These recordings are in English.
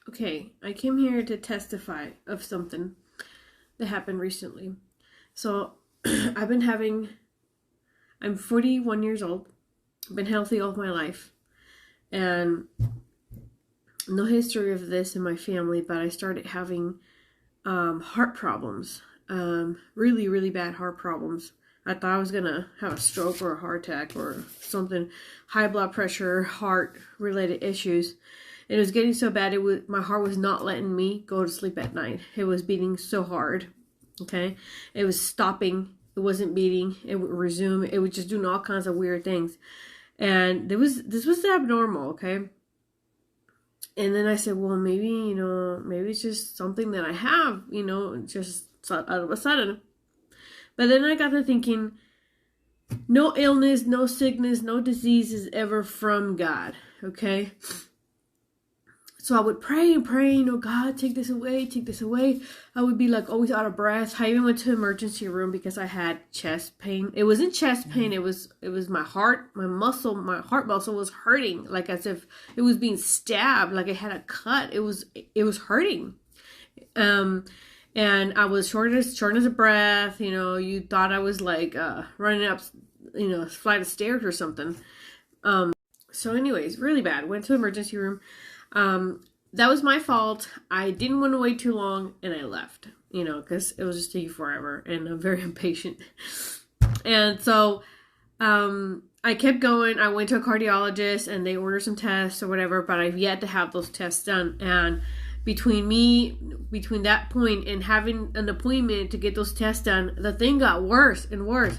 Okay, I came here to testify of something that happened recently. So, I've been having, I'm 41 years old. I've been healthy all my life. And no history of this in my family, but I started having heart problems. Really, really bad heart problems. I thought I was going to have a stroke or a heart attack or something. High blood pressure, heart related issues. It was getting so bad, my heart was not letting me go to sleep at night. It was beating so hard. Okay? It was stopping. It wasn't beating. It would resume. It was just doing all kinds of weird things. And this was abnormal, okay? And then I said, well, maybe it's just something that I have, just out of a sudden. But then I got to thinking, no illness, no sickness, no disease is ever from God, okay? So I would pray and pray, God, take this away, take this away. I would be like always out of breath. I even went to the emergency room because I had chest pain. It wasn't chest pain. It was my heart, my heart muscle was hurting, like as if it was being stabbed, like it had a cut. It was hurting. And I was shortness of breath. You thought I was like running up, a flight of stairs or something. So anyways, really bad. Went to the emergency room. That was my fault. I didn't want to wait too long and I left, because it was just taking forever and I'm very impatient. And so, I kept going. I went to a cardiologist and they ordered some tests or whatever, but I've yet to have those tests done. And between that point and having an appointment to get those tests done, the thing got worse and worse.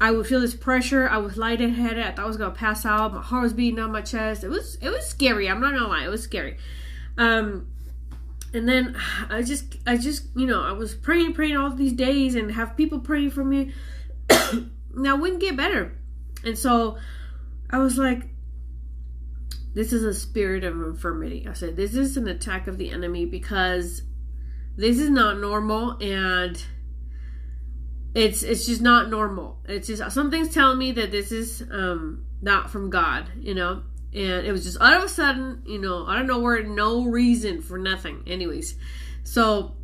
I would feel this pressure. I was lightheaded. I thought I was gonna pass out. My heart was beating on my chest. It was scary. I'm not gonna lie. It was scary. And then I just I was praying all these days and have people praying for me. Now it wouldn't get better. And so I was like, this is a spirit of infirmity. I said, this is an attack of the enemy because this is not normal and it's just not normal. It's just something's telling me that this is not from God, and it was just out of a sudden, out of nowhere, no reason for nothing. Anyways, so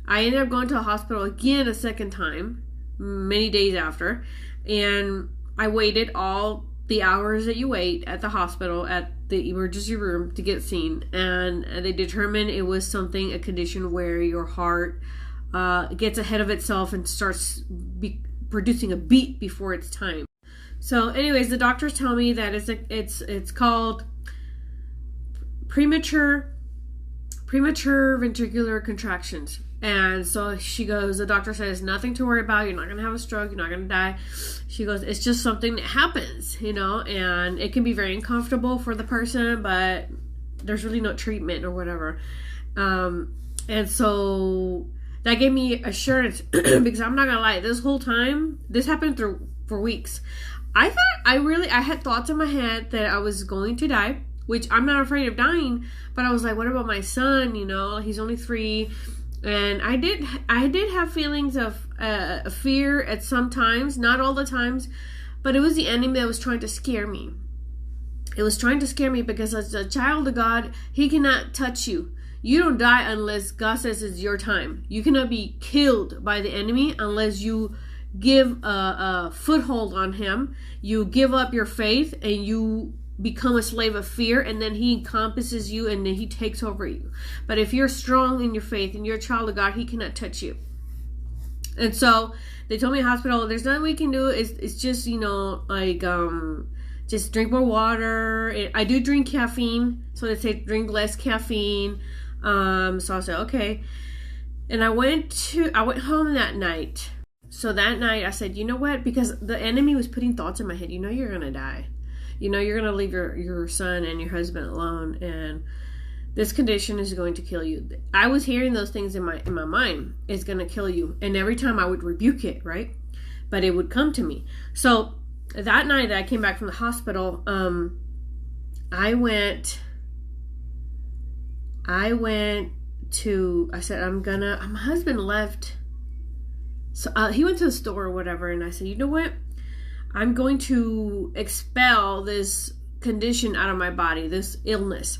I ended up going to a hospital again a second time, many days after, and I waited all the hours that you wait at the hospital at the emergency room to get seen, and they determined it was a condition where your heart gets ahead of itself and starts producing a beat before its time. So anyways, the doctors tell me that it's called premature ventricular contractions. And so the doctor says, nothing to worry about. You're not going to have a stroke. You're not going to die. She goes, it's just something that happens, and it can be very uncomfortable for the person, but there's really no treatment or whatever. And so that gave me assurance because I'm not gonna lie, this whole time, this happened for weeks. I had thoughts in my head that I was going to die, which I'm not afraid of dying, but I was like, what about my son? He's only 3. And I did have feelings of fear at some times, not all the times, but it was the enemy that was trying to scare me. It was trying to scare me because as a child of God, he cannot touch you. You don't die unless God says it's your time. You cannot be killed by the enemy unless you give a foothold on him. You give up your faith and you become a slave of fear, and then he encompasses you and then he takes over you. But if you're strong in your faith and you're a child of God, he cannot touch you. And so they told me in the hospital, there's nothing we can do. It's just, just drink more water. I do drink caffeine, so they say drink less caffeine. So I said, okay. And I went home that night. So that night I said, you know what? Because the enemy was putting thoughts in my head. You're going to die. You're going to leave your son and your husband alone. And this condition is going to kill you. I was hearing those things in my mind. It's going to kill you. And every time I would rebuke it, right? But it would come to me. So that night that I came back from the hospital, I said, my husband left. So he went to the store or whatever. And I said, you know what? I'm going to expel this condition out of my body, this illness.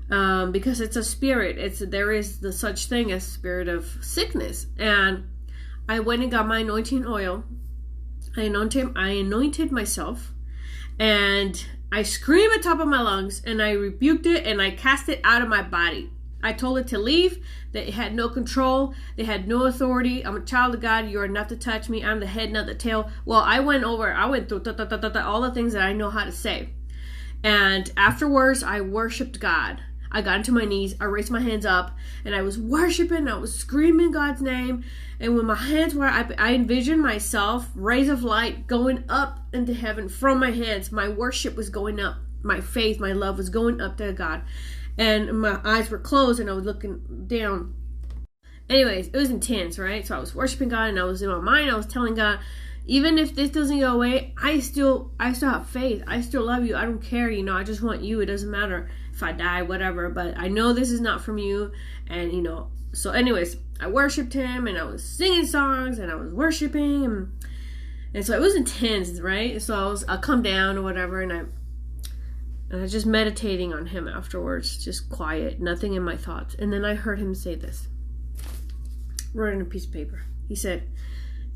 because it's a spirit. There is the such thing as spirit of sickness. And I went and got my anointing oil. I anointed myself, and I screamed at the top of my lungs, and I rebuked it, and I cast it out of my body. I told it to leave, that it had no control, they had no authority. I'm a child of God, you are not to touch me, I'm the head, not the tail. Well, I went through all the things that I know how to say. And afterwards, I worshiped God. I got into my knees, I raised my hands up, and I was worshiping, I was screaming God's name. And when my hands were, I envisioned myself, rays of light going up into heaven from my hands. My worship was going up. My faith, my love was going up to God. And my eyes were closed and I was looking down. Anyways, it was intense, right? So I was worshiping God and I was in my mind, I was telling God, even if this doesn't go away, I still have faith. I still love you. I don't care, I just want you. It doesn't matter if I die, whatever. But I know this is not from you. And, so anyways, I worshiped him and I was singing songs and I was worshiping. And so it was intense, right? So I come down or whatever, and I was just meditating on him afterwards, just quiet, nothing in my thoughts. And then I heard him say this, wrote on a piece of paper. He said,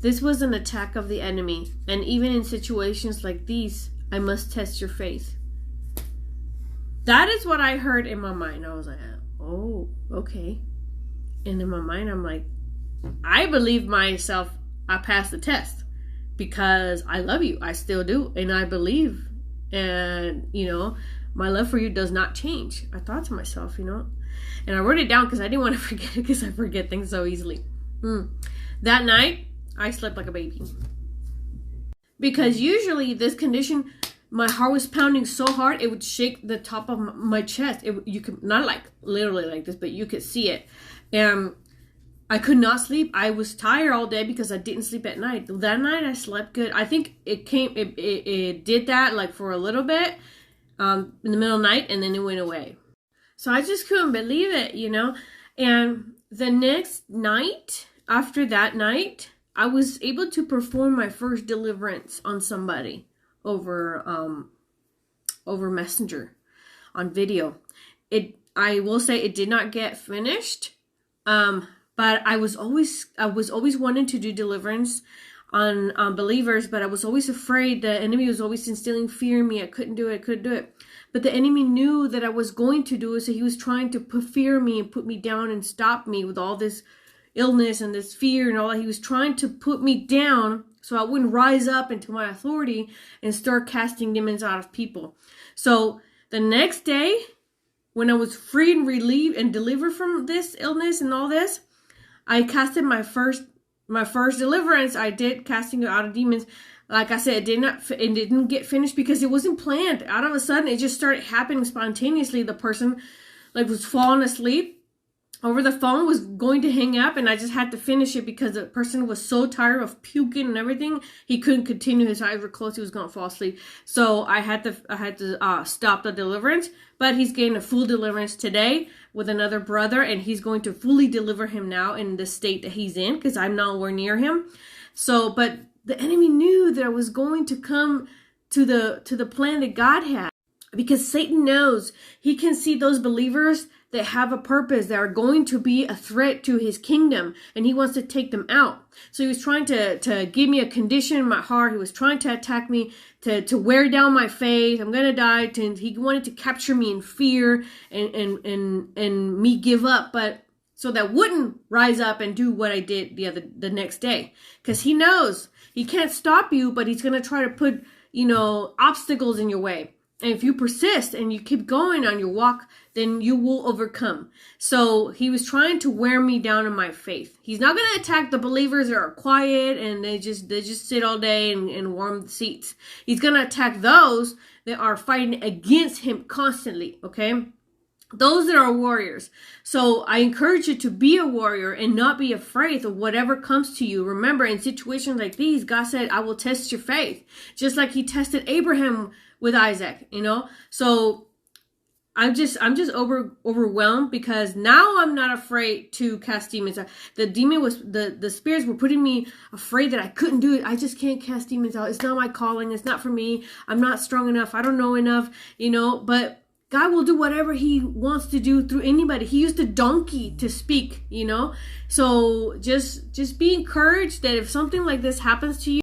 "This was an attack of the enemy, and even in situations like these, I must test your faith." That is what I heard in my mind. I was like, oh, okay. And in my mind, I'm like, I believe myself, I passed the test because I love you. I still do. And I believe. And, my love for you does not change. I thought to myself, And I wrote it down because I didn't want to forget it, because I forget things so easily. That night, I slept like a baby. Because usually this condition, my heart was pounding so hard, it would shake the top of my chest. You could, not like literally like this, but you could see it. And I could not sleep. I was tired all day because I didn't sleep at night. That night I slept good. I think it did that like for a little bit in the middle of the night, and then it went away. So I just couldn't believe it, And the next night, after that night, I was able to perform my first deliverance on somebody over Messenger on video. I will say it did not get finished. But I was always wanting to do deliverance on believers, but I was always afraid. The enemy was always instilling fear in me. I couldn't do it. But the enemy knew that I was going to do it, so he was trying to put fear in me and put me down and stop me with all this illness and this fear and all that. He was trying to put me down so I wouldn't rise up into my authority and start casting demons out of people. So the next day, when I was free and relieved and delivered from this illness and all this, I casted my first deliverance. I did casting out of demons. Like I said, it didn't get finished because it wasn't planned. Out of a sudden, it just started happening spontaneously. The person was falling asleep over the phone, was going to hang up, and I just had to finish it because the person was so tired of puking and everything, he couldn't continue. His eyes were closed. He was going to fall asleep. So I had to stop the deliverance. But he's getting a full deliverance today with another brother, and he's going to fully deliver him now in the state that he's in, because I'm nowhere near him. So, but the enemy knew that I was going to come to the plan that God had, because Satan knows he can see those believers that have a purpose, that are going to be a threat to his kingdom, and he wants to take them out. So he was trying to give me a condition in my heart. He was trying to attack me, to wear down my faith. I'm going to die. He wanted to capture me in fear and me give up, but so that wouldn't rise up and do what I did the next day. Because he knows he can't stop you, but he's going to try to put, obstacles in your way. And if you persist and you keep going on your walk, then you will overcome. So he was trying to wear me down in my faith. He's not going to attack the believers that are quiet and they just sit all day and warm the seats. He's going to attack those that are fighting against him constantly, okay? Those that are warriors. So I encourage you to be a warrior and not be afraid of whatever comes to you. Remember, in situations like these, God said, I will test your faith. Just like he tested Abraham with Isaac, So I'm just overwhelmed, because now I'm not afraid to cast demons out. The spirits were putting me afraid that I couldn't do it. I just can't cast demons out. It's not my calling. It's not for me. I'm not strong enough. I don't know enough, But God will do whatever he wants to do through anybody. He used a donkey to speak, So just be encouraged that if something like this happens to you,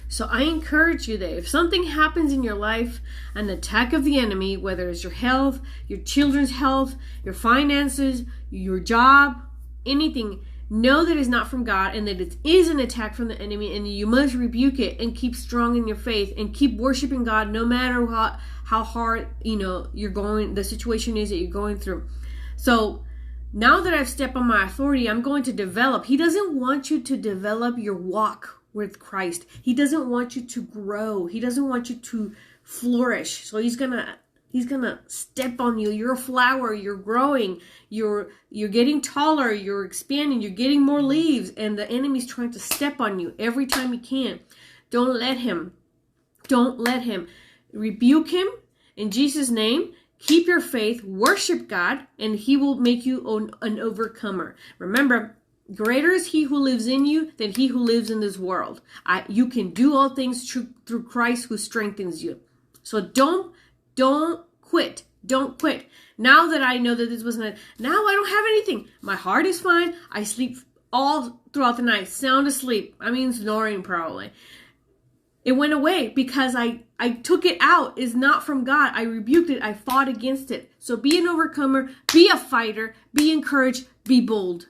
so I encourage you that if something happens in your life, an attack of the enemy, whether it's your health, your children's health, your finances, your job, anything, know that it's not from God and that it is an attack from the enemy, and you must rebuke it and keep strong in your faith and keep worshiping God no matter how hard, the situation is that you're going through. So now that I've stepped on my authority, I'm going to develop. He doesn't want you to develop your walk with Christ. He doesn't want you to grow. He doesn't want you to flourish. So he's gonna step on you. You're a flower. You're growing. You're getting taller. You're expanding. You're getting more leaves. And the enemy's trying to step on you every time he can. Don't let him. Don't let him. Rebuke him in Jesus' name. Keep your faith. Worship God, and he will make you an overcomer. Remember, greater is he who lives in you than he who lives in this world. You can do all things through Christ who strengthens you. So don't quit. Don't quit. Now that I know that this wasn't now I don't have anything. My heart is fine. I sleep all throughout the night, sound asleep. I mean, snoring probably. It went away because I took it out. It's not from God. I rebuked it. I fought against it. So be an overcomer. Be a fighter. Be encouraged. Be bold.